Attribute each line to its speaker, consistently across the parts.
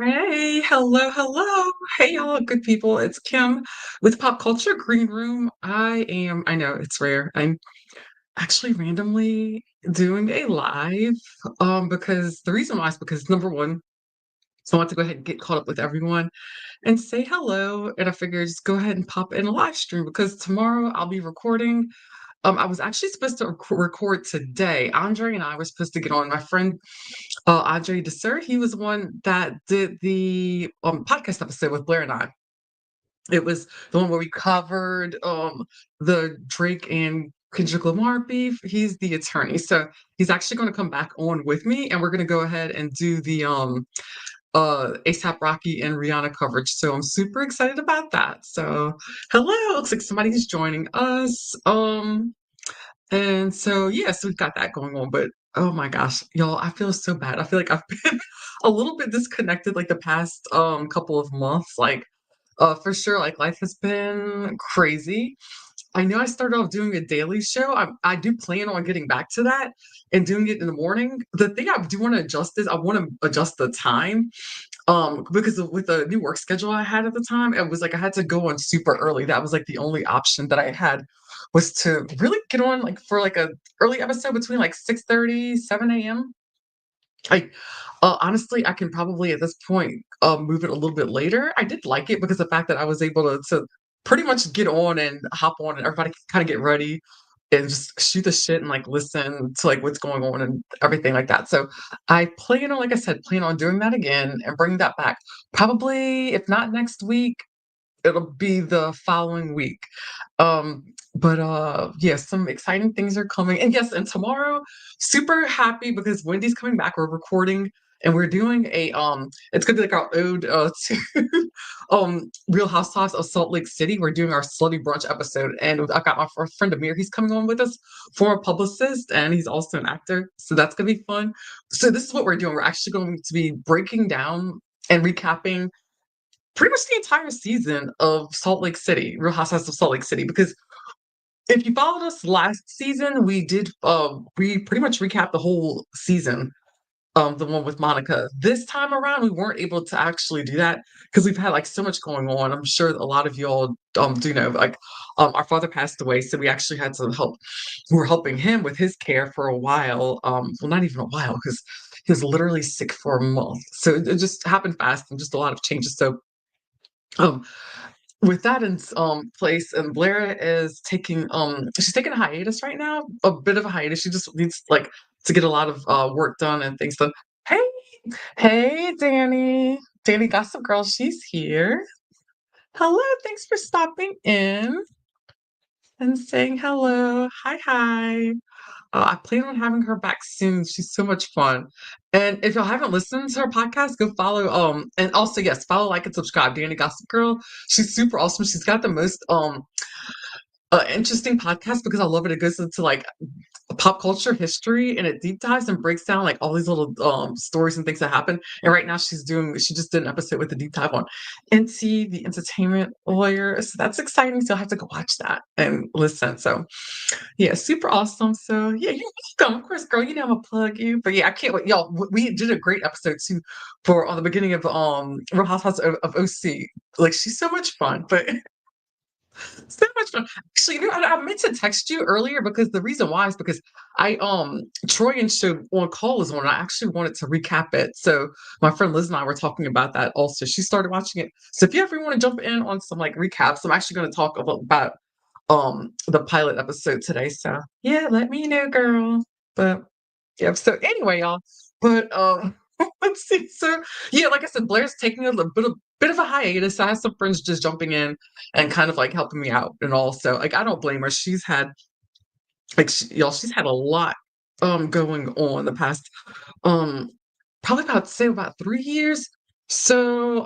Speaker 1: Hey, hello, hello. Hey, y'all, good people. It's Kim with Pop Culture Green Room. I know it's rare. I'm actually randomly doing a live because the reason why is because number one, so I want to go ahead and get caught up with everyone and say hello. And I figured just go ahead and pop in a live stream because tomorrow I'll be recording. I was actually supposed to record today. Andre and I were supposed to get on. My friend Andre DeSer, he was the one that did the podcast episode with Blair and I. It was the one where we covered the Drake and Kendrick Lamar beef. He's the attorney, so he's actually going to come back on with me, and we're going to go ahead and do the ASAP Rocky and Rihanna coverage. So I'm super excited about that. So hello, looks like somebody's joining us. And so, yes, we've got that going on. But oh my gosh, y'all, I feel so bad. I feel like I've been a little bit disconnected like the past couple of months. Like, for sure, like life has been crazy. I know I started off doing a daily show. I do plan on getting back to that and doing it in the morning. The thing I do want to adjust is I want to adjust the time because with the new work schedule I had at the time, it was like I had to go on super early. That was like the only option that I had was to really get on like for like a early episode between like 6:30, 7 a.m. I honestly I can probably at this point move it a little bit later. I did like it because the fact that I was able to pretty much get on and hop on and everybody can kind of get ready and just shoot the shit and like listen to like what's going on and everything like that. So I plan on, like I said, plan on doing that again and bringing that back. Probably if not next week, it'll be the following week. But yeah, some exciting things are coming. And yes, and tomorrow, super happy because Wendy's coming back. We're recording and we're doing a it's gonna be like our ode to Real Housewives of Salt Lake City. We're doing our slutty brunch episode, and I've got my friend Amir, he's coming on with us, former publicist, and he's also an actor. So that's gonna be fun. So this is what we're doing. We're actually going to be breaking down and recapping pretty much the entire season of Salt Lake City, Real Housewives of Salt Lake City. Because if you followed us last season, we pretty much recapped the whole season, the one with Monica. This time around, we weren't able to actually do that because we've had like so much going on. I'm sure a lot of y'all do know, like our father passed away, so we actually had to help. We were helping him with his care for a while. Well, not even a while because he was literally sick for a month. So it just happened fast and just a lot of changes. So um, with that in place, and Blair is taking she's taking a hiatus right now, a bit of a hiatus. She just needs like to get a lot of work done and things done. Hey, hey, Danny Gossip Girl, she's here. Hello, thanks for stopping in and saying hello. Hi, hi. I plan on having her back soon. She's so much fun. And if y'all haven't listened to her podcast, go follow. And also yes, follow, like, and subscribe. Danny Gossip Girl. She's super awesome. She's got the most interesting podcast because I love it. It goes into like pop culture history and it deep dives and breaks down like all these little stories and things that happen. And right now she just did an episode with a deep dive on NT, the entertainment lawyer. So that's exciting. So I have to go watch that and listen. So yeah, super awesome. So yeah, you're welcome. Of course, girl, you know I'm gonna plug you. But yeah, I can't wait. Y'all, we did a great episode too for on the beginning of Real Housewives of OC. Like she's so much fun, but so much fun. Actually, you know, I meant to text you earlier because the reason why is because I Troian show on call is one. I actually wanted to recap it. So my friend Liz and I were talking about that also. She started watching it. So if you ever want to jump in on some like recaps, I'm actually going to talk about the pilot episode today. So yeah, let me know, girl. But yeah, so anyway, y'all. But let's see. So yeah, like I said, Blair's taking a little bit of a hiatus. I have some friends just jumping in and kind of like helping me out and all. So like I don't blame her. She's had like y'all, she's had a lot going on the past um probably about say about 3 years. So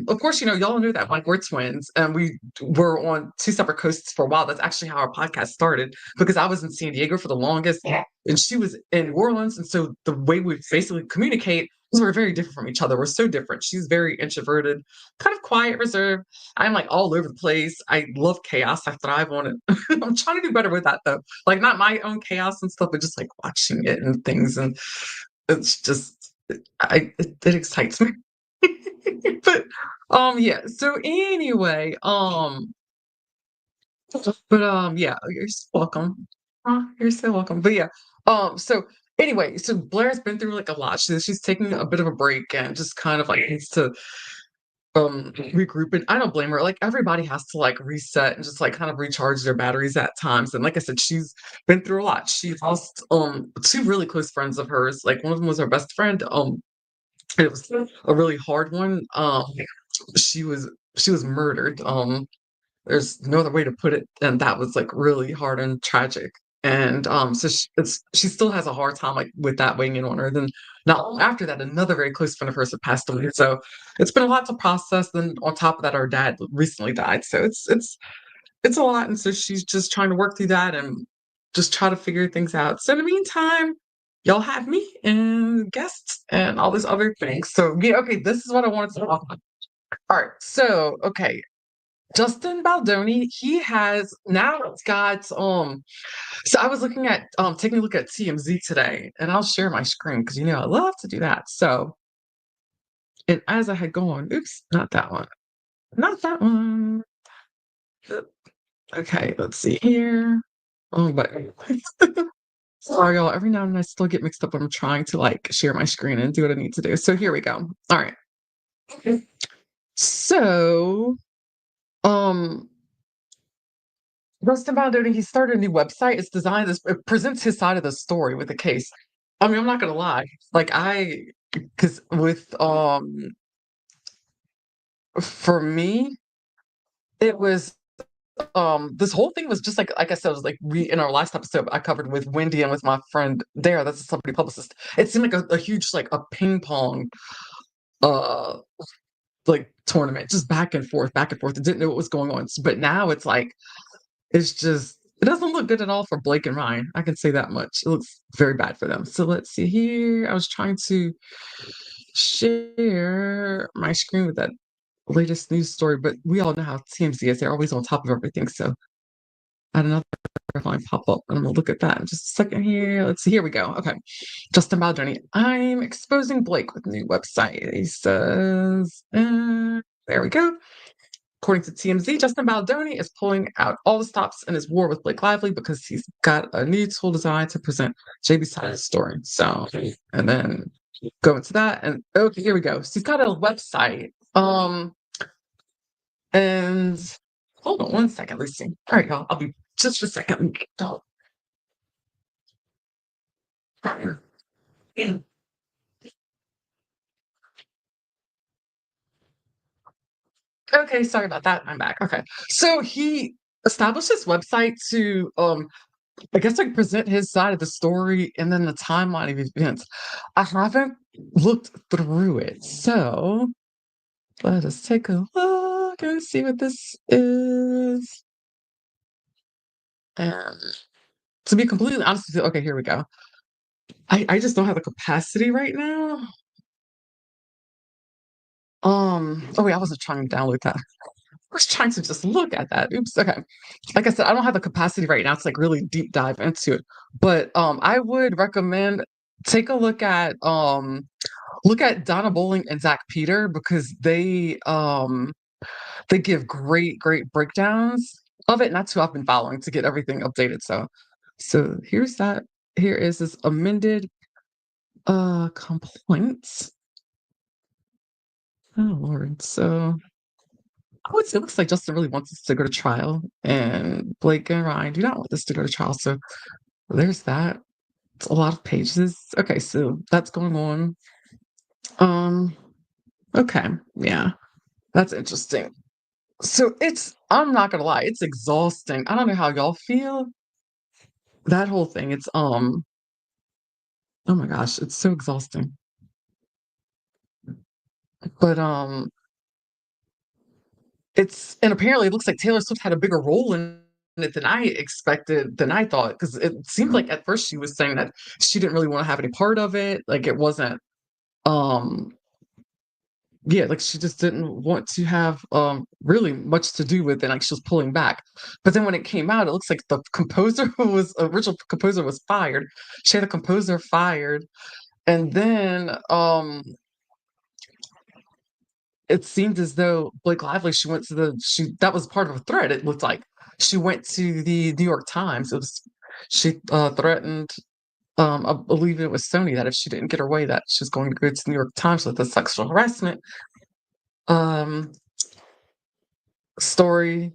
Speaker 1: of course, you know, y'all knew that like we're twins and we were on two separate coasts for a while. That's actually how our podcast started because I was in San Diego for the longest and she was in New Orleans. And so the way we basically communicate is we're very different from each other. We're so different. She's very introverted, kind of quiet, reserved. I'm like all over the place. I love chaos. I thrive on it. I'm trying to do better with that though. Like not my own chaos and stuff, but just like watching it and things. And it's just it excites me. But, yeah, so anyway, yeah, you're so welcome. You're so welcome. But yeah, so anyway, so Blair's been through like a lot. She's taking a bit of a break and just kind of like needs to regroup. And I don't blame her. Like everybody has to like reset and just like kind of recharge their batteries at times. And like I said, she's been through a lot. She lost two really close friends of hers. Like one of them was her best friend. It was a really hard one. She was she was murdered. There's no other way to put it, and that was, like, really hard and tragic, and, so she still has a hard time, like, with that weighing in on her, then not long after that, another very close friend of hers had passed away, so it's been a lot to process, then on top of that, our dad recently died, so it's a lot, and so she's just trying to work through that and just try to figure things out. So in the meantime, y'all have me and guests and all this other things, so, yeah, okay, this is what I wanted to talk about. Alright, so, okay, Justin Baldoni, he has now it's got so I was looking at taking a look at TMZ today, and I'll share my screen because you know I love to do that. So and as I had gone, oops, not that one. Not that one. Uh, Okay, let's see here. Oh, but sorry, y'all. Every now and then I still get mixed up when I'm trying to like share my screen and do what I need to do. So here we go. All right. So, um, Rustin Baldoni, he started a new website. It's designed as it presents his side of the story with the case. I mean, I'm not gonna lie. Like because with for me, it was this whole thing was just like I said, it was like we in our last episode I covered with Wendy and with my friend Dara, that's a celebrity publicist. It seemed like a huge like a ping pong uh like tournament, just back and forth, back and forth. It didn't know what was going on. But now it's like it's just it doesn't look good at all for Blake and Ryan. I can say that much. It looks very bad for them. So let's see here. I was trying to share my screen with that latest news story, but we all know how TMZ is. They're always on top of everything. So I had another line pop up, and I'm gonna look at that in just a second here. Let's see. Here we go. Okay. Justin Baldoni. I'm exposing Blake with new website. He says, there we go. According to TMZ, Justin Baldoni is pulling out all the stops in his war with Blake Lively because he's got a new tool designed to present JB's side of the story. So, and then go into that, and okay, here we go. So he's got a website. And hold on one second, Lucy. All right, y'all. I'll be just a second. Don't. Okay, sorry about that. I'm back. Okay. So he established this website to I guess like present his side of the story and then the timeline of events. I haven't looked through it. So let us take a look and see what this is. And to be completely honest with you, okay, here we go. I just don't have the capacity right now. Oh wait, I wasn't trying to download that. I was trying to just look at that. Oops. Okay. Like I said, I don't have the capacity right now to like really deep dive into it. But I would recommend take a look at Donna Bowling and Zach Peter because they give great breakdowns of it. And that's who I've been following to get everything updated. So here's that. Here is this amended complaints. Oh Lord. So it looks like Justin really wants us to go to trial, and Blake and Ryan do not want this to go to trial. So there's that. It's a lot of pages. Okay, so that's going on. Um, okay, yeah, that's interesting. So I'm not gonna lie, it's exhausting. I don't know how y'all feel. That whole thing, oh my gosh, it's so exhausting. But and apparently it looks like Taylor Swift had a bigger role in it than I expected, than I thought, because it seemed like at first she was saying that she didn't really want to have any part of it. Like it wasn't, um, yeah, like she just didn't want to have really much to do with it. Like she was pulling back. But then when it came out, it looks like the composer who was original composer was fired. She had a composer fired, and then it seemed as though Blake Lively, she that was part of a threat. It looked like she went to the New York Times. It was she threatened, I believe it was Sony, that if she didn't get her way, that she's going to go to the New York Times with a sexual harassment um story,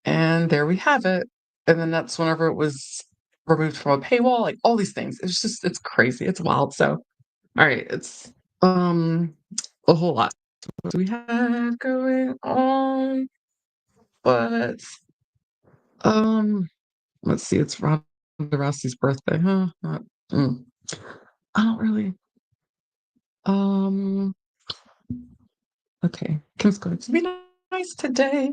Speaker 1: and there we have it. And then that's whenever it was removed from a paywall, like all these things. It's crazy. It's wild. So all right, it's um a whole lot. What do we have going on? But um let's see, it's Ronda Rousey's birthday, huh? Mm, I don't really um okay. Kim's going to be nice today.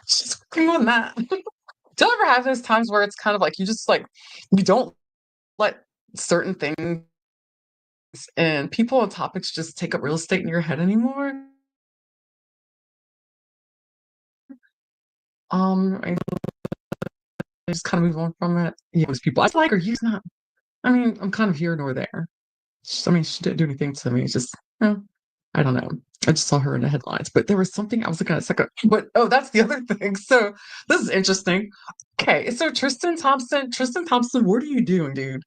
Speaker 1: She's working on that. Do you ever have those times where it's kind of like you just like you don't let certain things and people and topics just take up real estate in your head anymore? I just kind of move on from it. Yeah, those people I like her. He's not. I mean, I'm kind of here nor there. I mean, she didn't do anything to me. It's just, eh, I don't know. I just saw her in the headlines, but there was something I was looking at a second. But oh, that's the other thing. So this is interesting. Okay, so Tristan Thompson, what are you doing, dude?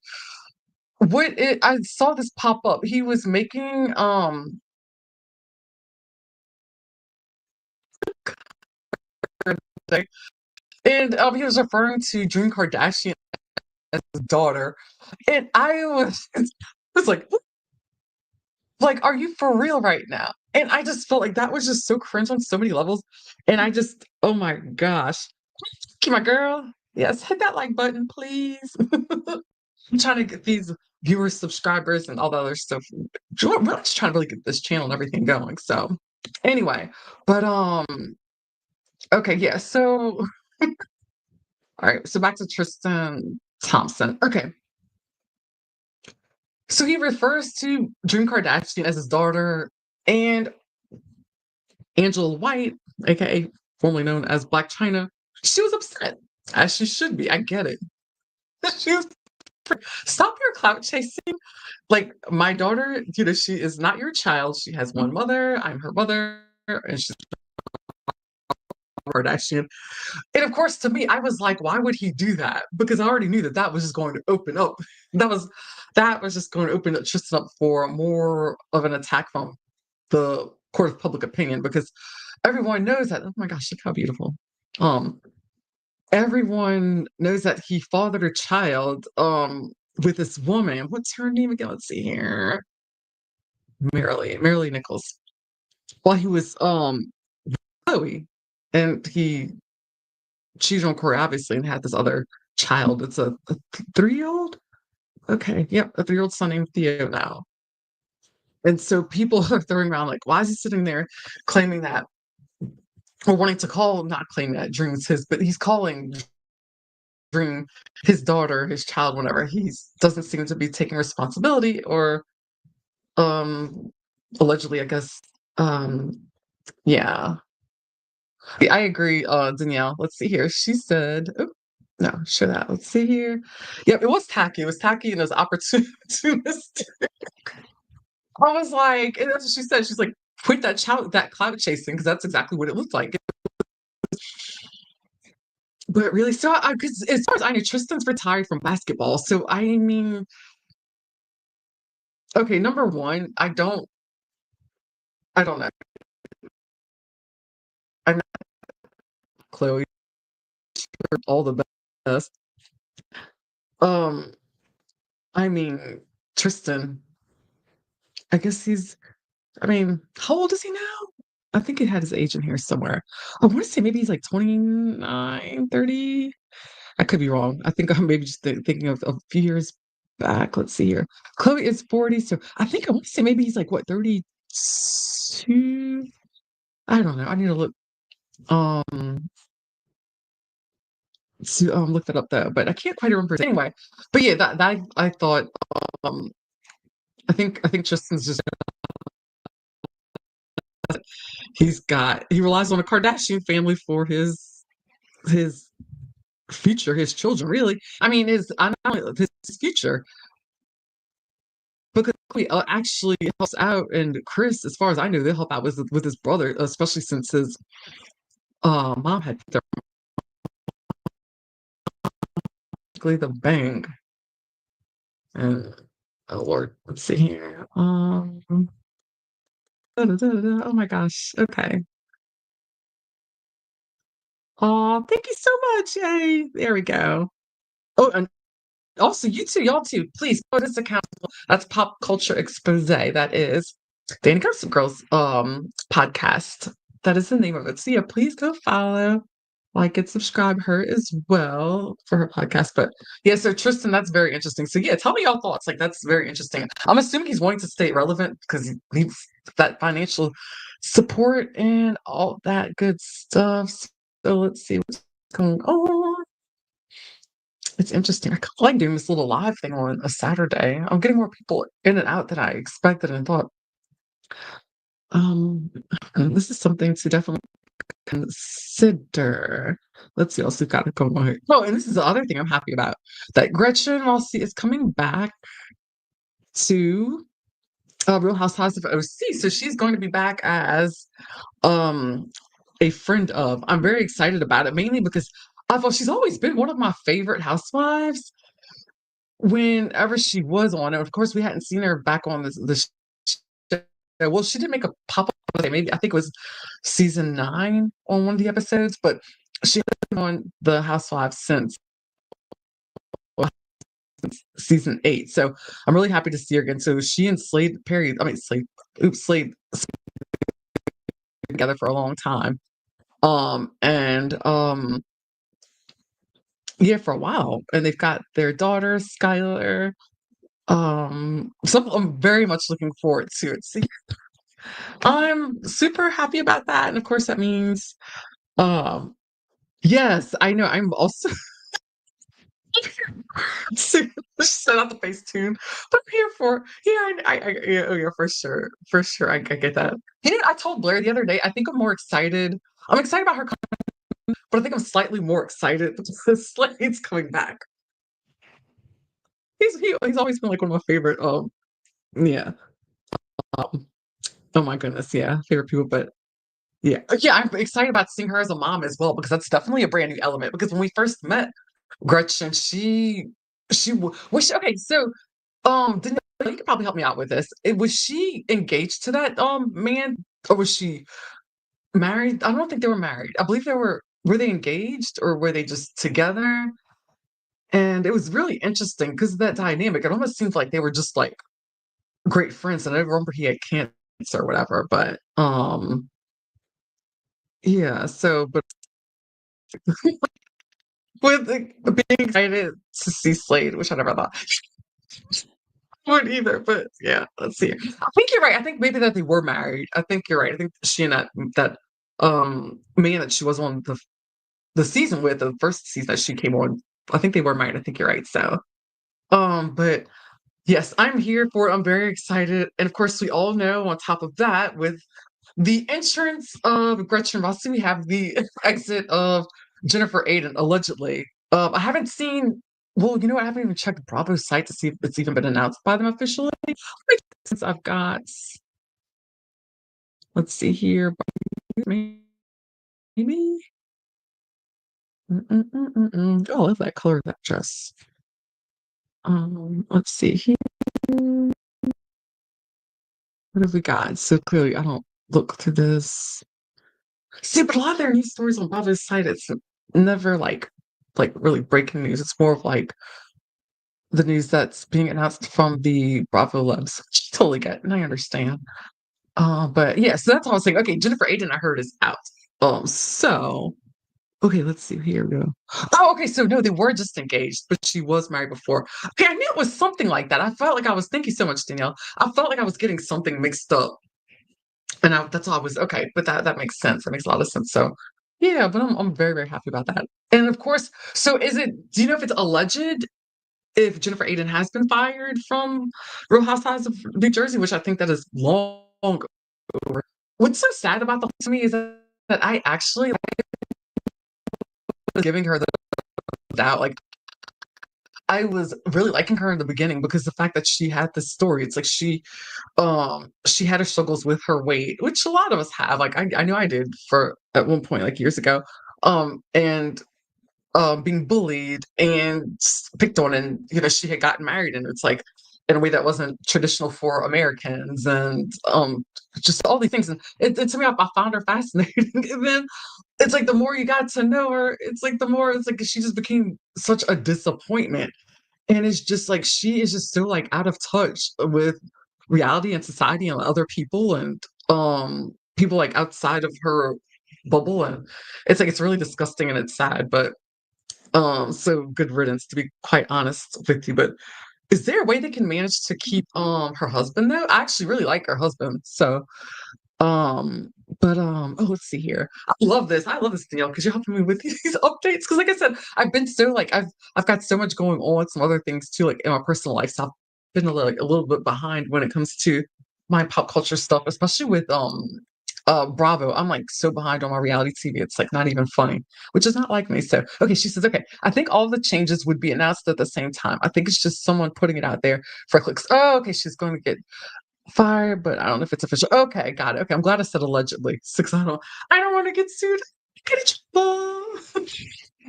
Speaker 1: I saw this pop up. He was making and he was referring to Dream Kardashian as his daughter. And I was like, are you for real right now? And I just felt like that was just so cringe on so many levels. And I just, oh my gosh. Okay, my girl. Yes, hit that like button, please. I'm trying to get these viewers, subscribers, and all the other stuff. We're just trying to really get this channel and everything going. So anyway, but okay, yeah. So all right, so back to Tristan Thompson. Okay. So he refers to Dream Kardashian as his daughter, and Angela White, aka formerly known as Black China, she was upset, as she should be. I get it. She was stop your clout chasing. Like my daughter, she is not your child. She has one mother. I'm her mother, and she's Kardashian. And of course, to me, I was like, why would he do that? Because I already knew that that was just going to open up. That was that was just going to open up Tristan up for more of an attack from the court of public opinion because everyone knows that. Oh my gosh, look how beautiful. Um, everyone knows that he fathered a child with this woman. What's her name again? Let's see here. Marilee Nichols. While he was Chloe, and he cheated on Corey obviously and had this other child. It's a 3-year-old. Okay, yep, a 3-year-old son named Theo now. And so people are throwing around like, why is he sitting there claiming that or wanting to call, not claiming that Dream's his, but he's calling Dream his daughter, his child, whenever he doesn't seem to be taking responsibility or um allegedly, I guess. Um yeah. I agree, Danielle. Let's see here. She said, oh, no, sure that. Let's see here. Yep, it was tacky. It was tacky and it was opportunistic. I was like, and that's what she said. She's like, quit that clout chasing, because that's exactly what it looked like. But really, so I because as far as I know, Tristan's retired from basketball. So I mean, okay, number one, I don't know. I'm not Chloe, all the best. Um, I mean, Tristan, I guess I mean, how old is he now? I think it had his age in here somewhere. I want to say maybe he's like 29, 30. I could be wrong. I think I'm maybe just thinking of a few years back. Let's see here. Chloe is 40, so I think I want to say maybe he's like what, 32? I don't know. I need to um look that up though, but I can't quite remember. Anyway, but yeah, that I thought um I think Tristan's just he relies on a Kardashian family for his future, his children, really. I mean, his future. because he actually helps out, and Chris, as far as I know, they help out with his brother, especially since his mom had the bank. And oh Lord, let's see here. Oh my gosh. Okay. Oh, thank you so much. Yay. There we go. Oh, and also you too, y'all too. Please go to this account. That's Pop Culture Expose. That is Danny Gossip Girls podcast. That is the name of it. So yeah, please go follow, like and subscribe her as well for her podcast. But yeah, so Tristan, that's very interesting. So yeah, tell me your thoughts. Like that's very interesting. I'm assuming he's wanting to stay relevant because he needs that financial support and all that good stuff. So let's see what's going on. It's interesting. I kind of like doing this little live thing on a Saturday. I'm getting more people in and out than I expected and thought. Um, this is something to definitely consider. Let's see what else we've got to go on. Oh, and this is the other thing I'm happy about that Gretchen Rossi is coming back to Real Housewives of OC. So she's going to be back as um a friend of. I'm very excited about it, mainly because I thought she's always been one of my favorite housewives whenever she was on. And of course, we hadn't seen her back on this show. Well, she did make a pop up, maybe I think it was season 9 on one of the episodes, but she has been on the Housewives since season 8. So I'm really happy to see her again. So she and Slade together for a long time. And yeah, for a while. And they've got their daughter, Skylar. So I'm very much looking forward to it. See, I'm super happy about that. And of course that means um yes, I know I'm also set out the face tune, but I'm here for yeah, oh yeah, for sure, I get that. You know, I told Blair the other day, I think I'm more excited. I'm excited about her, but I think I'm slightly more excited because Slade's coming back. He's always been like one of my favorite. Yeah. Um, oh my goodness, yeah, favorite people, but yeah, I'm excited about seeing her as a mom as well because that's definitely a brand new element. Because when we first met Gretchen, was she, okay. So, Danielle, you could probably help me out with this. Was she engaged to that man, or was she married? I don't think they were married. I believe they were. Were they engaged or were they just together? And it was really interesting because of that dynamic. It almost seems like they were just like great friends. And I remember he had cancer or whatever, but yeah. So, but with being excited to see Slade, which I never thought would either. But yeah, let's see. I think you're right. I think maybe that they were married. I think you're right. I think she and that man that she was on the season with, the first season that she came on, I think they were married. I think you're right. So but yes, I'm here for it. I'm very excited. And of course, we all know on top of that, with the entrance of Gretchen Rossi, we have the exit of Jennifer Ayden, allegedly. I haven't seen, well, you know what? I haven't even checked Bravo's site to see if it's even been announced by them officially. Since I've got, let's see here, maybe. Oh, I love that color of that dress. Let's see here. What have we got? So clearly, I don't look through this. See, but a lot of their news stories on Bravo's site, it's never like really breaking news. It's more of like the news that's being announced from the Bravo Labs, which I totally get, and I understand. But yeah, so that's all I was saying. Okay, Jennifer Aiden, I heard, is out. So okay, let's see. Here we go. Oh, okay. So no, they were just engaged, but she was married before. Okay, I knew it was something like that. I felt like I was. Thank you so much, Danielle. I felt like I was getting something mixed up, and that's all I was. Okay, but that makes sense. That makes a lot of sense. So yeah, but I'm very very happy about that. And of course, so is it? Do you know if it's alleged if Jennifer Aiden has been fired from Real Housewives of New Jersey, which I think that is long over. What's so sad about the whole to me is that I actually was giving her the doubt. Like I was really liking her in the beginning because the fact that she had this story, it's like she had her struggles with her weight, which a lot of us have. Like I know I did for at one point, like years ago. And being bullied and picked on, and she had gotten married, and it's like in a way that wasn't traditional for Americans, and just all these things. And to me, I found her fascinating. And then it's like the more you got to know her, it's like the more it's like she just became such a disappointment. And it's just like she is just so like out of touch with reality and society and other people, and people like outside of her bubble. And it's like it's really disgusting and it's sad, but so good riddance, to be quite honest with you. But is there a way they can manage to keep her husband though? I actually really like her husband. So but oh, let's see here. I love this, Danielle, because you're helping me with these updates. Because like I said, I've been so like I've got so much going on, some other things too, like in my personal life. So I've been like a little bit behind when it comes to my pop culture stuff, especially with Bravo. I'm like so behind on my reality TV. It's like not even funny, which is not like me. So okay, she says, okay, I think all the changes would be announced at the same time. I think it's just someone putting it out there for clicks. Oh, okay, she's going to get fired, but I don't know if it's official. Okay, got it. Okay, I'm glad I said allegedly. Six, I don't want to get sued. Get in trouble.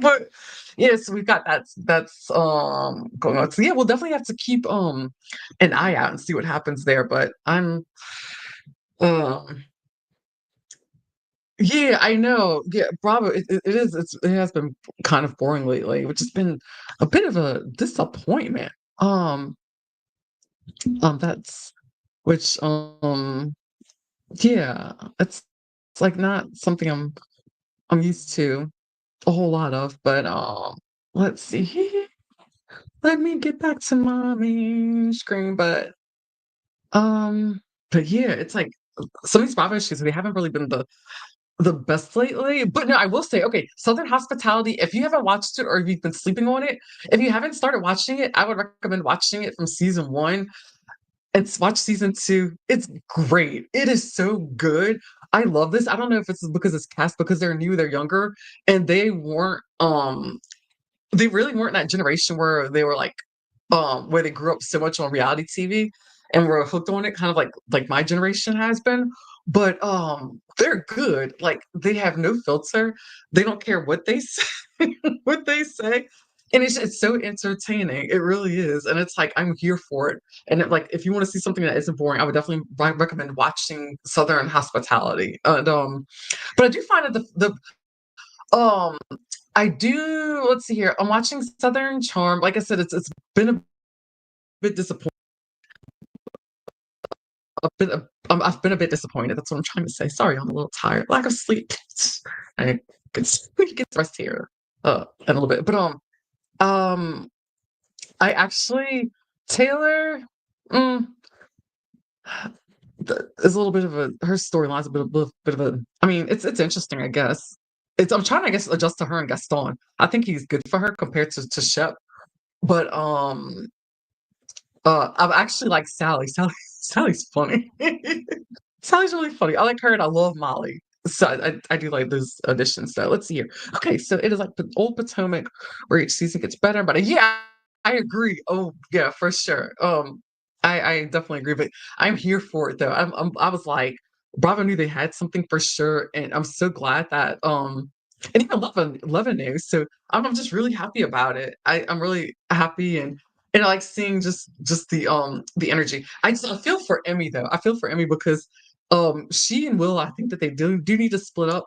Speaker 1: But yes, we've got that's going on. So yeah, we'll definitely have to keep an eye out and see what happens there. But I'm um yeah, I know. Yeah, Bravo. It is. It has been kind of boring lately, which has been a bit of a disappointment. Um, that's which yeah, it's like not something I'm used to a whole lot of, but let's see here. Let me get back to my main screen, um but yeah, it's like some of these Bravo shows, they haven't really been the best lately. But no, I will say, okay, Southern Hospitality, if you haven't watched it or if you've been sleeping on it, if you haven't started watching it, I would recommend watching it from season one. It's watch season 2. It's great. It is so good. I love this. I don't know if it's because it's cast because they're new, they're younger, and they really weren't that generation where they were like where they grew up so much on reality TV and were hooked on it, kind of like my generation has been. But they're good. Like they have no filter. They don't care what they say, what they say. And it's so entertaining. It really is. And it's like I'm here for it. And like if you want to see something that isn't boring, I would definitely recommend watching Southern Hospitality. And but I do find that um I do, let's see here. I'm watching Southern Charm. Like I said, it's been a bit disappointing. I've been a bit disappointed. That's what I'm trying to say. Sorry, I'm a little tired. Lack of sleep. I get rest here in a little bit. But um I actually Taylor mm, is a little bit of a her storyline's a bit of a I mean, it's interesting, I guess. I'm trying to, I guess, adjust to her and Gaston. I think he's good for her compared to Shep. But I've actually like Sally. Sally's funny. Sally's really funny. I like her and I love Molly. So I do like those auditions. So let's see here. Okay, so it is like Old Potomac where each season gets better. But yeah, I agree. Oh yeah, for sure. I definitely agree. But I'm here for it though. I was like, Bravo knew they had something for sure, and I'm so glad that and even Levin knew. So I'm just really happy about it. I'm really happy, and I like seeing just the energy. I feel for Emmy though. I feel for Emmy because she and Will, I think that they do need to split up.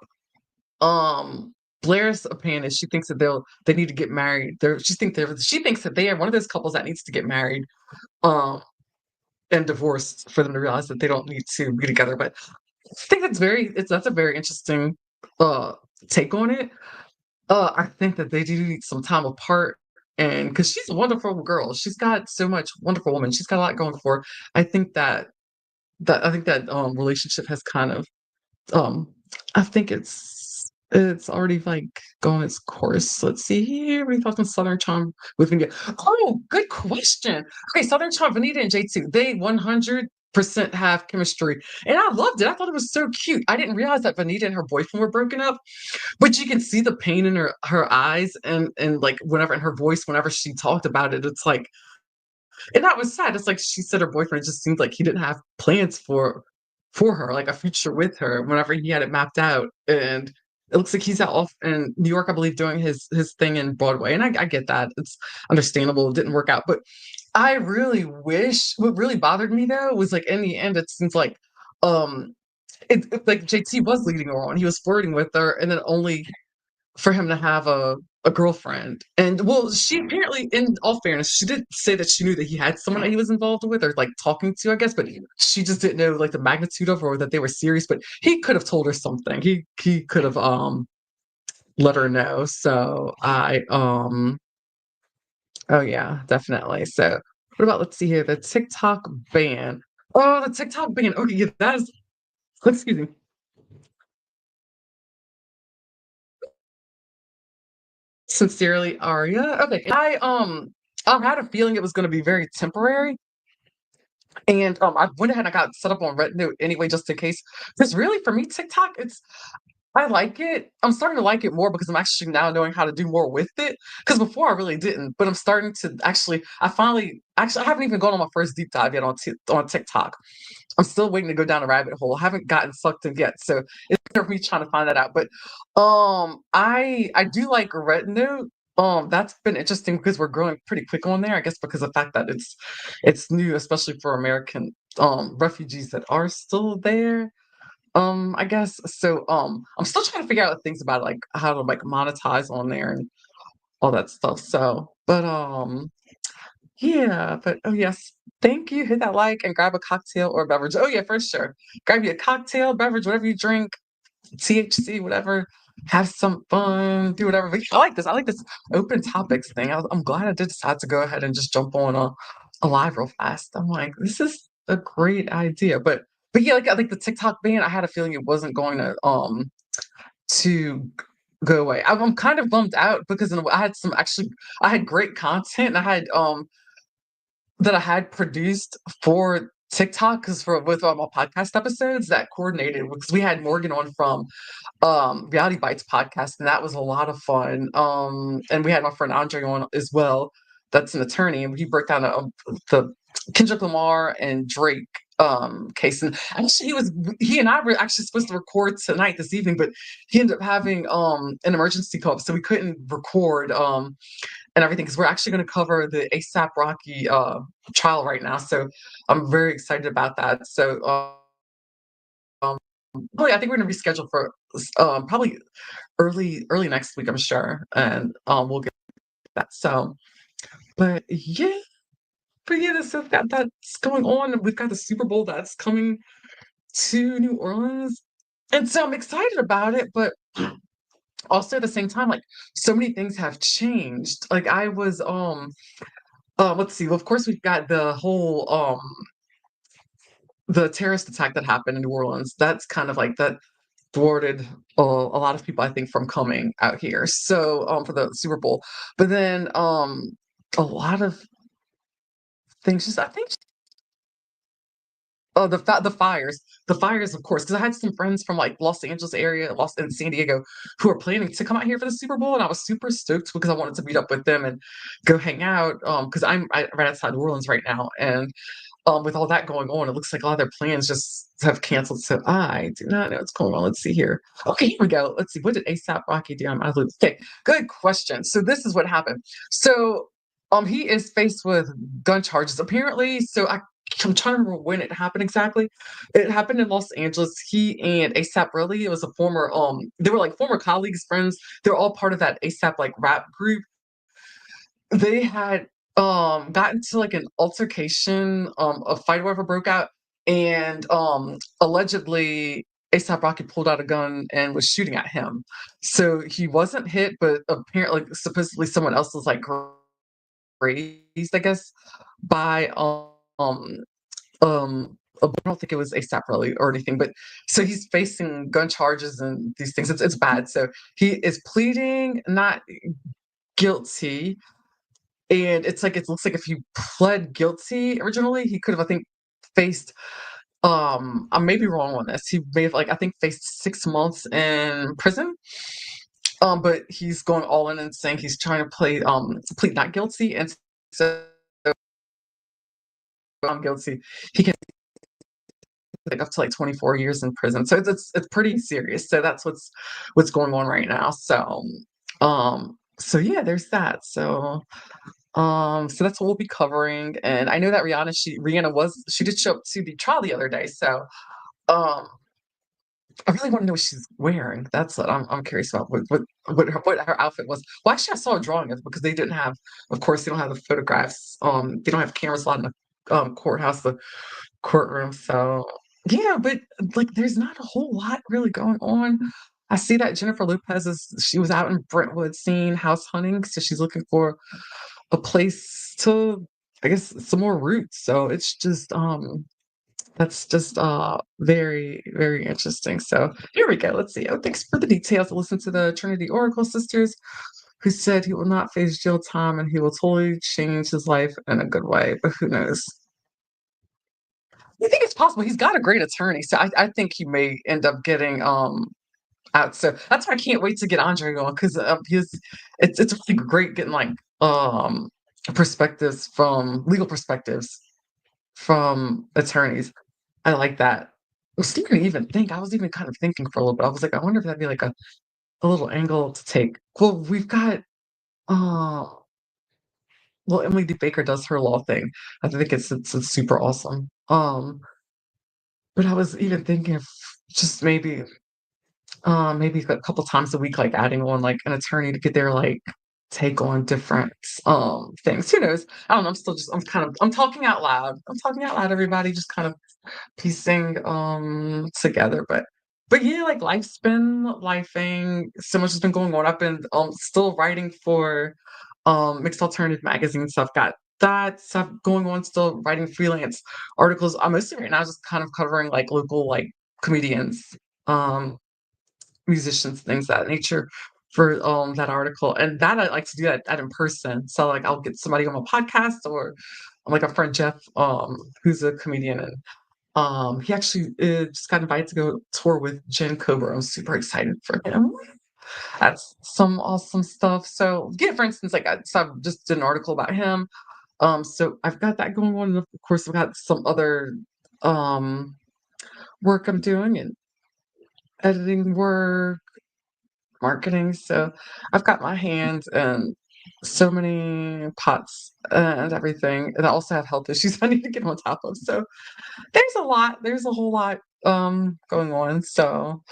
Speaker 1: Blair's opinion is she thinks that they need to get married. She thinks that they are one of those couples that needs to get married um and divorced for them to realize that they don't need to be together. But I think that's a very interesting uh take on it. I think that they do need some time apart, and because she's a wonderful girl, she's got so much wonderful woman. She's got a lot going for her. I think that relationship has kind of um, I think it's already like going its course. Let's see here. What are your thoughts on Southern Charm with Vanita? Oh, good question. Okay, Southern Charm, Vanita and J2. They 100 percent have chemistry, and I loved it. I thought it was so cute. I didn't realize that Vanita and her boyfriend were broken up, but you can see the pain in her eyes and like whenever in her voice whenever she talked about it. It's like, and that was sad. It's like she said her boyfriend just seemed like he didn't have plans for her, like a future with her whenever he had it mapped out. And it looks like he's out off in New York, I believe, doing his thing in Broadway. And I get that. It's understandable. It didn't work out. But I really wish what really bothered me though was like in the end, it seems like um like JT was leading her on. He was flirting with her, and then only for him to have a girlfriend. And well, she apparently, in all fairness, she did say that she knew that he had someone that he was involved with or like talking to, I guess, but she just didn't know like the magnitude of it or that they were serious. But he could have told her something. He could have let her know. So oh yeah, definitely. So what about, let's see here, the TikTok ban. Oh, the TikTok ban. Okay, yeah, that is, excuse me. Sincerely, Aria. Okay, I had a feeling it was going to be very temporary, and I went ahead and I got set up on Red Note anyway, just in case. Because really, for me, TikTok, it's I like it. I'm starting to like it more because I'm actually now knowing how to do more with it. Because before I really didn't, but I'm starting to actually. I finally, actually, I haven't even gone on my first deep dive yet on TikTok. I'm still waiting to go down a rabbit hole. I haven't gotten sucked in yet, so it's for me trying to find that out. But I do like Red Note. That's been interesting because we're growing pretty quick on there. I guess because of the fact that it's new, especially for American refugees that are still there. I guess so. I'm still trying to figure out things about like how to like monetize on there and all that stuff. So, but yeah, but oh yes, thank you. Hit that like and grab a cocktail or beverage. Oh yeah, for sure. Grab you a cocktail, beverage, whatever you drink, THC, whatever. Have some fun, do whatever. But I like this. I like this open topics thing. I'm glad I did decide to go ahead and just jump on a live real fast. I'm like, this is a great idea. But yeah, like I think the TikTok ban, I had a feeling it wasn't going to go away. I'm kind of bummed out because I had some actually I had great content and I had that I had produced for TikTok because for with all my podcast episodes that coordinated because we had Morgan on from Reality Bites podcast, and that was a lot of fun. And we had my friend Andre on as well. That's an attorney, and he broke down the Kendrick Lamar and Drake case. And actually, he and I were actually supposed to record tonight this evening, but he ended up having an emergency call, so we couldn't record and everything because we're actually going to cover the ASAP Rocky trial right now. So I'm very excited about that. So. Probably, I think we're gonna reschedule for probably early next week, I'm sure, and we'll get that. So, but yeah, so that's going on. We've got the Super Bowl that's coming to New Orleans, and so I'm excited about it. But also at the same time, like so many things have changed. Like I was let's see. Well, of course, we've got the whole the terrorist attack that happened in New Orleans. That's kind of like that thwarted a lot of people, I think, from coming out here. So for the Super Bowl, but then a lot of things. Just I think the fires, of course, because I had some friends from like Los Angeles area, Los and San Diego, who are planning to come out here for the Super Bowl, and I was super stoked because I wanted to meet up with them and go hang out. Because I'm right outside New Orleans right now, and with all that going on, it looks like a lot of their plans just have canceled. So I do not know what's going on. Let's see here. Okay, here we go. Let's see. What did ASAP Rocky do? I'm out of the loop. Okay, good question. So this is what happened. So he is faced with gun charges apparently. I'm trying to remember when it happened exactly. It happened in Los Angeles. He and ASAP really, it was a former they were like former colleagues, friends. They're all part of that ASAP like rap group. They had gotten to like an altercation, a fight or whatever broke out, and allegedly ASAP Rocky pulled out a gun and was shooting at him. So he wasn't hit, but apparently supposedly someone else was like grazed, I guess, by I don't think it was ASAP really or anything, but so he's facing gun charges and these things. It's bad. So he is pleading not guilty, and it's like it looks like if he pled guilty originally, he could have, I think, faced, I may be wrong on this. He may have, like, I think faced 6 months in prison, but he's going all in and saying he's trying to plead not guilty, and so I'm guilty. He can like up to like 24 years in prison. So it's pretty serious. So that's what's going on right now. So yeah, there's that. So that's what we'll be covering. And I know that she did show up to the trial the other day. So um I really want to know what she's wearing. That's what I'm curious about. What her outfit was. Well, actually, I saw a drawing of it because they didn't have, of course, they don't have the photographs. They don't have cameras allowed in the courthouse, the courtroom. So yeah, but like, there's not a whole lot really going on. I see that Jennifer Lopez she was out in Brentwood seeing house hunting, so she's looking for a place to, I guess, some more roots. So it's just that's just very, very interesting. So here we go. Let's see. Oh, thanks for the details. Listen to the Trinity Oracle sisters who said he will not face jail time and he will totally change his life in a good way. But who knows? I think it's possible. He's got a great attorney, so I think he may end up getting out. So that's why I can't wait to get Andre on because it's really great getting like perspectives from legal perspectives from attorneys. I like that. I was starting to even think, I was even kind of thinking for a little bit. I was like, I wonder if that'd be like a little angle to take. Well, we've got, uh, well, Emily D. Baker does her law thing. I think it's super awesome. But I was even thinking of just maybe a couple times a week, like adding on like an attorney to get their like take on different things. Who knows? I don't know. I'm talking out loud. I'm talking out loud, everybody, just kind of piecing together. But yeah, like life's been lifing. So much has been going on. I've been still writing for mixed alternative magazine, so I've got that stuff going on, still writing freelance articles. I'm mostly right now just kind of covering like local like comedians, um, musicians, things of that nature for that article. And that I like to do that in person. So like I'll get somebody on a podcast or like a friend Jeff, who's a comedian, and he actually just got invited to go tour with Jen Cobra. I'm super excited for him. That's some awesome stuff. So yeah, for instance, so I just did an article about him. So I've got that going on. And of course, I've got some other um work I'm doing and editing work, marketing. So I've got my hands in so many pots and everything. And I also have health issues I need to get on top of. So there's a whole lot going on. So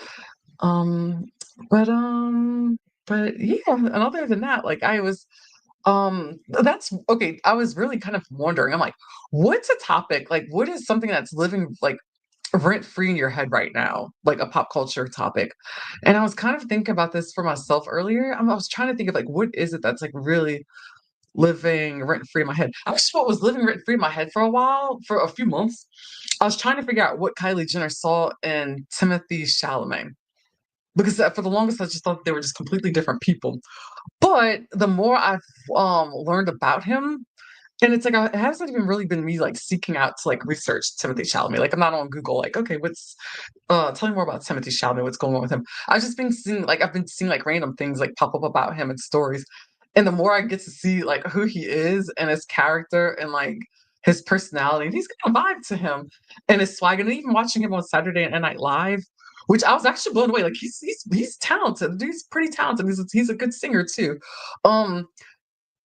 Speaker 1: um but um but yeah, and other than that, like that's okay. I was really kind of wondering, I'm like, what's a topic, like what is something that's living like rent free in your head right now, like a pop culture topic? And I was kind of thinking about this for myself earlier. I was trying to think of like what is it that's like really living rent free in my head. Actually, what was living rent free in my head for a while, for a few months, I was trying to figure out what Kylie Jenner saw in Timothy Chalamet. Because for the longest, I just thought they were just completely different people. But the more I've learned about him, and it's like it hasn't even really been me like seeking out to like research Timothy Chalamet. Like I'm not on Google, like, okay, tell me more about Timothy Chalamet, what's going on with him. I've been seeing like random things like pop up about him and stories. And the more I get to see like who he is and his character and like his personality, and he's got a vibe to him and his swag. And even watching him on Saturday Night Live, which I was actually blown away. Like he's talented. The dude's pretty talented. He's a good singer too. Um,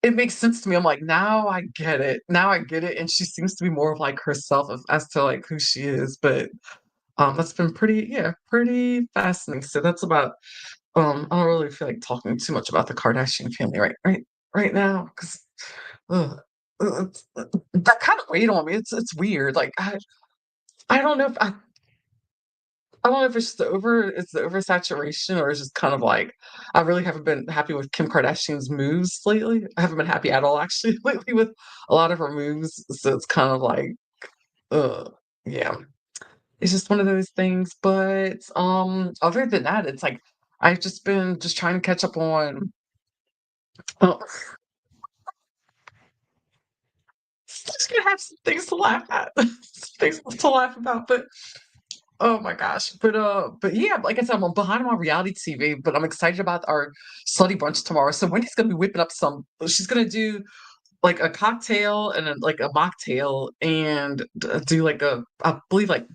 Speaker 1: it makes sense to me. I'm like, now I get it. Now I get it. And she seems to be more of like herself as to like who she is. But that's been pretty fascinating. So that's about I don't really feel like talking too much about the Kardashian family right now because that kind of weighed on me. It's weird. Like I don't know if I don't know if it's the oversaturation or it's just kind of like I really haven't been happy with Kim Kardashian's moves lately. I haven't been happy at all actually lately with a lot of her moves. So it's kind of like, yeah, it's just one of those things. But other than that, it's like I've just been just trying to catch up on uh, just gonna have some things to laugh at, some things to laugh about. But oh my gosh. But yeah, like I said, I'm behind on reality TV, but I'm excited about our slutty brunch tomorrow. So Wendy's gonna be whipping up some. She's gonna do like a cocktail and like a mocktail, and do like I believe like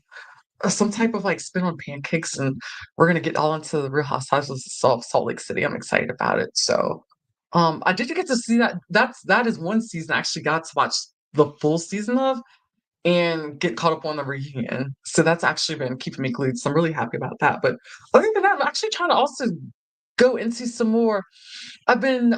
Speaker 1: some type of like spin on pancakes, and we're gonna get all into the Real Housewives of Salt Lake City. I'm excited about it. So, I did get to see that. That is one season I actually got to watch the full season of and get caught up on the reunion. So that's actually been keeping me glued. So I'm really happy about that. But other than that, I'm actually trying to also go into some more. I've been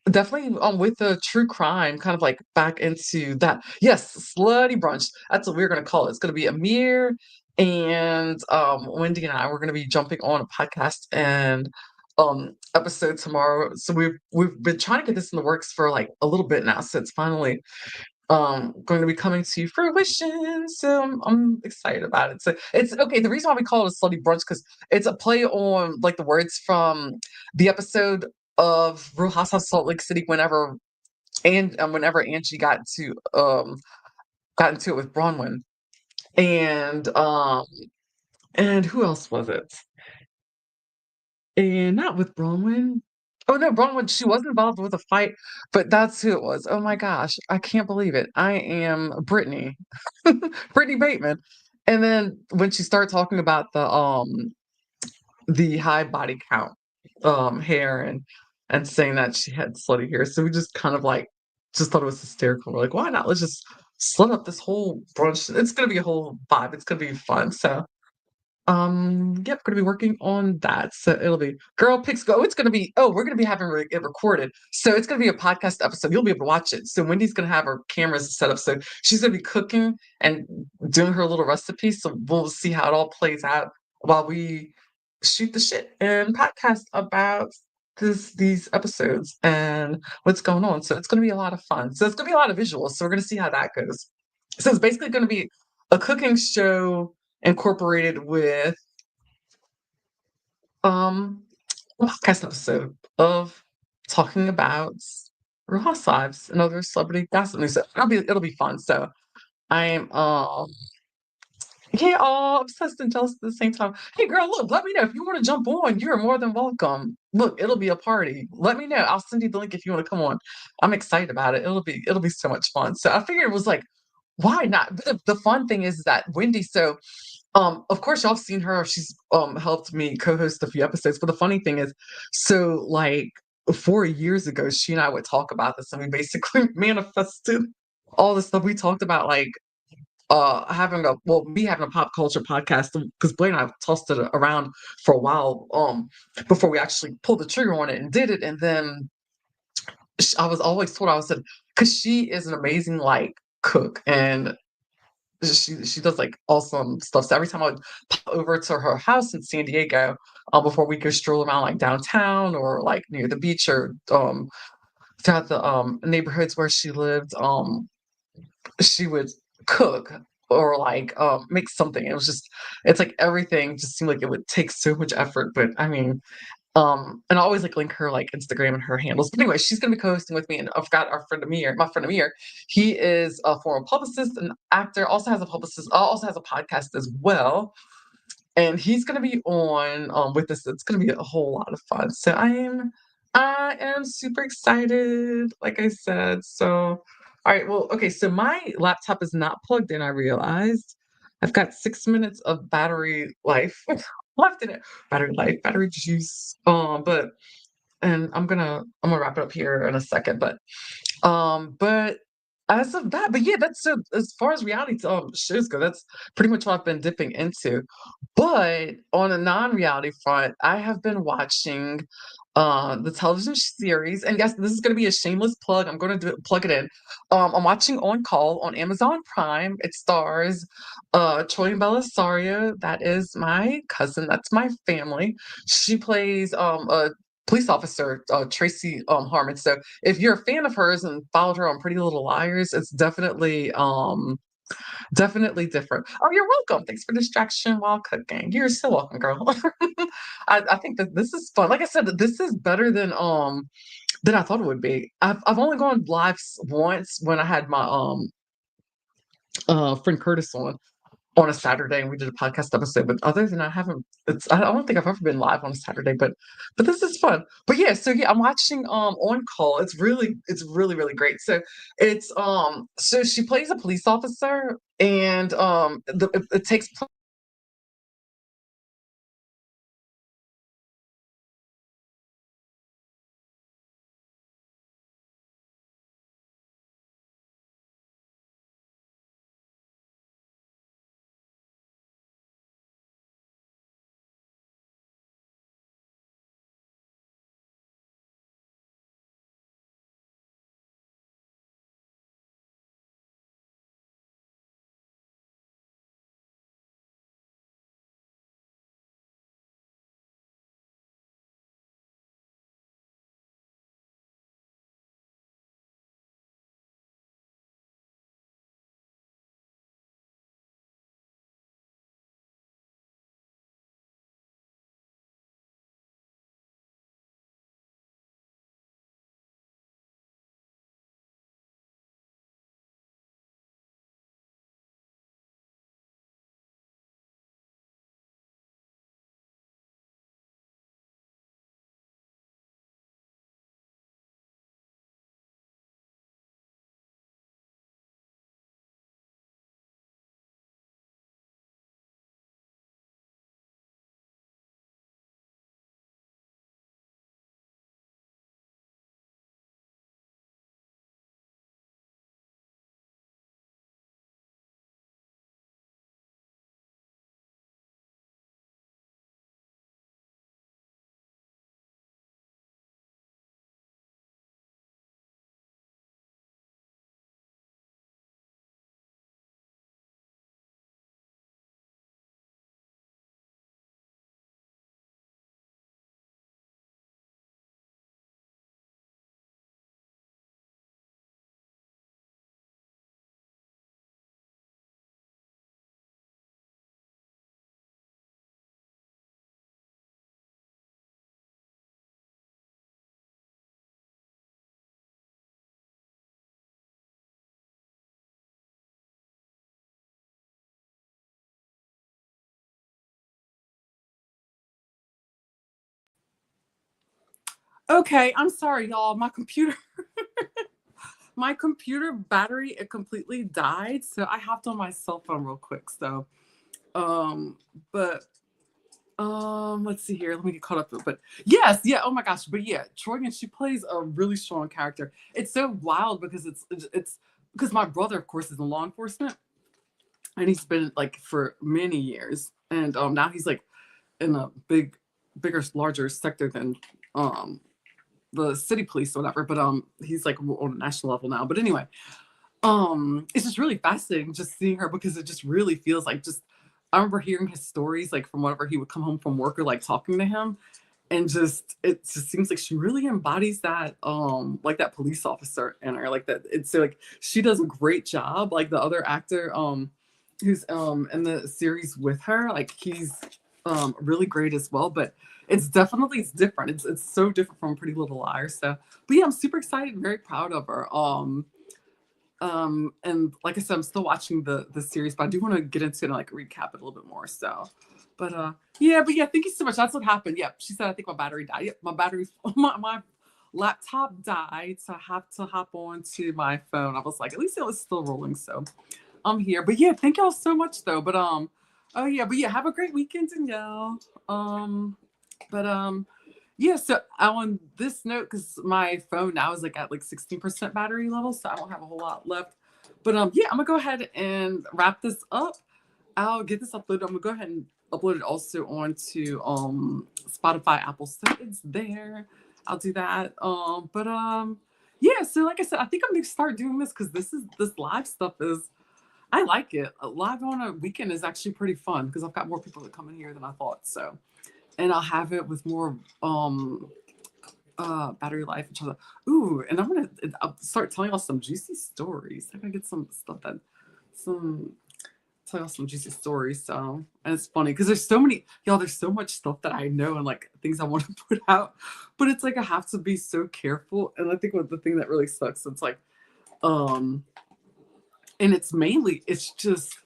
Speaker 1: definitely with the true crime, kind of like back into that. Yes, slutty brunch. That's what we're gonna call it. It's gonna be Amir and Wendy and I. We're gonna be jumping on a podcast and episode tomorrow. So we've been trying to get this in the works for like a little bit now. So it's finally going to be coming to fruition. So I'm excited about it. So it's okay. The reason why we call it a slutty brunch because it's a play on like the words from the episode of Real Housewives of Salt Lake City whenever Angie got into it with Bronwyn and who else was it? And not with Bronwyn. Oh no, Bronwyn, she was involved with a fight, but that's who it was. Oh my gosh, I can't believe it. I am Brittany. Brittany Bateman. And then when she started talking about the high body count hair and saying that she had slutty hair. So we just kind of like just thought it was hysterical. We're like, why not? Let's just slut up this whole brunch. It's gonna be a whole vibe. It's gonna be fun. So yep, gonna be working on that. So it'll be Girl Picks Go. It's gonna be, oh, we're gonna be having it recorded. So it's gonna be a podcast episode. You'll be able to watch it. So Wendy's gonna have her cameras set up. So she's gonna be cooking and doing her little recipe. So we'll see how it all plays out while we shoot the shit and podcast about these episodes and what's going on. So it's gonna be a lot of fun. So it's gonna be a lot of visuals. So we're gonna see how that goes. So it's basically gonna be a cooking show incorporated with um a podcast episode of talking about Real Housewives and other celebrity gossip news. So it'll be fun. So I'm yeah, all obsessed and jealous at the same time. Hey girl, look, let me know if you want to jump on. You're more than welcome. Look, it'll be a party. Let me know. I'll send you the link if you want to come on. I'm excited about it. It'll be so much fun. So I figured it was like, why not? But the fun thing is that Wendy, so of course, y'all have seen her. She's helped me co-host a few episodes. But the funny thing is, so like 4 years ago, she and I would talk about this, and we basically manifested all the stuff we talked about, like me having a pop culture podcast because Blaine and I tossed it around for a while before we actually pulled the trigger on it and did it. And then I was always told I was said because she is an amazing like cook and she does like awesome stuff. So every time I would pop over to her house in San Diego, before we go stroll around like downtown or like near the beach or throughout the neighborhoods where she lived, she would cook or like make something. It was just it's like everything just seemed like it would take so much effort. But I mean, and I always like link her like Instagram and her handles. But anyway, she's gonna be co-hosting with me, and I've got our friend Amir, my friend Amir. He is a former publicist and actor, also has a podcast as well. And he's gonna be on with us. It's gonna be a whole lot of fun. So I am super excited, like I said. So all right, well, okay, so my laptop is not plugged in, I realized. I've got 6 minutes of battery life left in it. Battery life, battery juice. But and I'm gonna wrap it up here in a second. But as of that, but yeah, that's so as far as reality shows go, that's pretty much what I've been dipping into. But on a non-reality front, I have been watching the television series, and yes, this is going to be a shameless plug. I'm going to plug it in. I'm watching On Call on Amazon Prime. It stars Troian Bellisario. That is my cousin. That's my family. She plays a police officer, Tracy Harmon. So if you're a fan of hers and followed her on Pretty Little Liars, it's definitely different. Oh, you're welcome. Thanks for distraction while cooking. You're so welcome, girl. I think that this is fun. Like I said, this is better than than I thought it would be. I've only gone live once when I had my friend Curtis on a Saturday and we did a podcast episode. But other than I haven't, I don't think I've ever been live on a Saturday. But this is fun. But yeah, so yeah, I'm watching On Call. It's really really great. So it's so she plays a police officer and it takes
Speaker 2: Okay, I'm sorry, y'all. My computer battery it completely died, so I hopped on my cell phone real quick. So, um, but let's see here. Let me get caught up. But yes, yeah. Oh my gosh. But yeah, Troian, she plays a really strong character. It's so wild because it's because my brother, of course, is in law enforcement, and he's been like for many years, and now he's like in a bigger, larger sector than um the city police or whatever. But he's like on a national level now. But anyway, it's just really fascinating just seeing her because it just really feels like just I remember hearing his stories like from whenever he would come home from work or like talking to him and just it just seems like she really embodies that like that police officer in her like that it's like she does a great job like the other actor who's in the series with her like he's really great as well but it's different it's so different from Pretty Little Liars so but yeah I'm super excited and very proud of her and like I said, I'm still watching the series, but I do want to get into it and like recap it a little bit more. So, but yeah, thank you so much. That's what happened. Yep, she said I think my battery died. Yep, my battery, my laptop died, so I have to hop on to my phone. I was like, at least it was still rolling, so I'm here. But yeah, thank y'all so much though. Oh yeah, but yeah, have a great weekend, Danielle. But yeah, so on this note, because my phone now is like at like 16% battery level, so I don't have a whole lot left. But yeah, I'm gonna go ahead and wrap this up. I'll get this uploaded. I'm gonna go ahead and upload it also onto Spotify, Apple, so it's there. I'll do that. Yeah, so like I said, I think I'm gonna start doing this because this live stuff is I like it. Live on a weekend is actually pretty fun because I've got more people that come in here than I thought. So and I'll have it with more battery life and other. Ooh, and I'll start telling y'all some juicy stories. I'm gonna get some stuff that some tell y'all some juicy stories. So, and it's funny because there's so many, y'all, there's so much stuff that I know and like things I want to put out, but it's like I have to be so careful. And I think what the thing that really sucks, it's like, um, and it's mainly, it's just,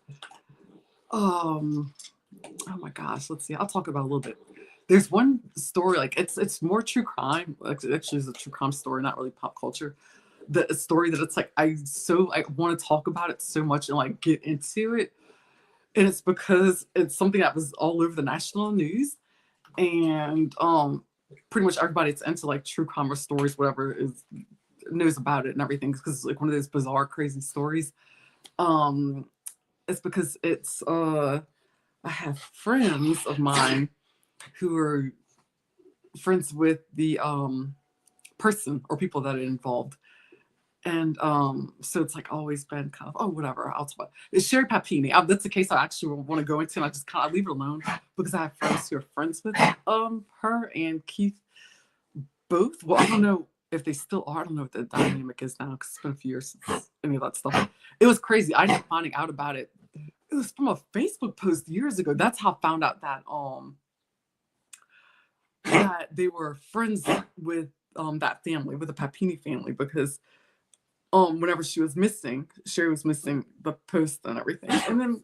Speaker 2: um, oh my gosh, let's see. I'll talk about a little bit. There's one story, like it's more true crime. Like, actually, it's a true crime story, not really pop culture. The story that it's like I want to talk about it so much and like get into it, and it's because it's something that was all over the national news, and pretty much everybody that's into like true crime or stories, whatever, is knows about it and everything because it's like one of those bizarre, crazy stories. Um, it's because it's I have friends of mine who are friends with the person or people that are involved. And so it's like always been kind of, oh, whatever, I'll talk. It's Sherry Papini. That's the case I actually want to go into, and I just kind of leave it alone because I have friends who are friends with her and Keith both. Well, I don't know if they still are. I don't know what the dynamic is now because it's been a few years since any of that stuff. It was crazy. I ended up finding out about it. It was from a Facebook post years ago. That's how I found out that they were friends with that family, with the Papini family, because whenever she was missing, Sherry was missing, the post and everything. And then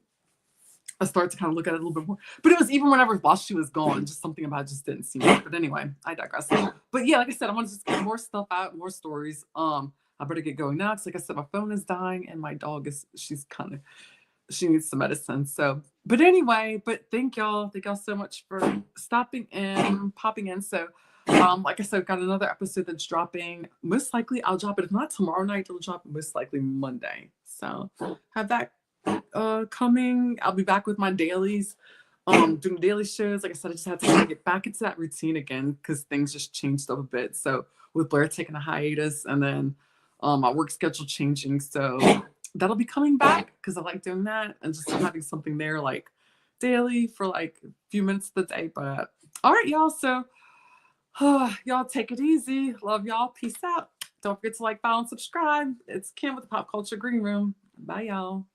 Speaker 2: I started to kind of look at it a little bit more. But it was even whenever while she was gone, just something about it just didn't seem right. But anyway, I digress. But yeah, like I said, I want to just get more stuff out, more stories. I better get going now because like I said, my phone is dying and my dog is she needs some medicine. So but anyway, but thank y'all. Thank y'all so much for stopping in, popping in. So like I said, got another episode that's dropping. Most likely I'll drop it. If not tomorrow night, it'll drop most likely Monday. So have that coming. I'll be back with my dailies. Doing daily shows. Like I said, I just had to kind of get back into that routine again because things just changed up a bit. So with Blair taking a hiatus and then my work schedule changing. So that'll be coming back because I like doing that and just having something there like daily for like a few minutes of the day. But all right, y'all. So y'all take it easy. Love y'all. Peace out. Don't forget to like, follow, and subscribe. It's Kim with the Pop Culture Green Room. Bye, y'all.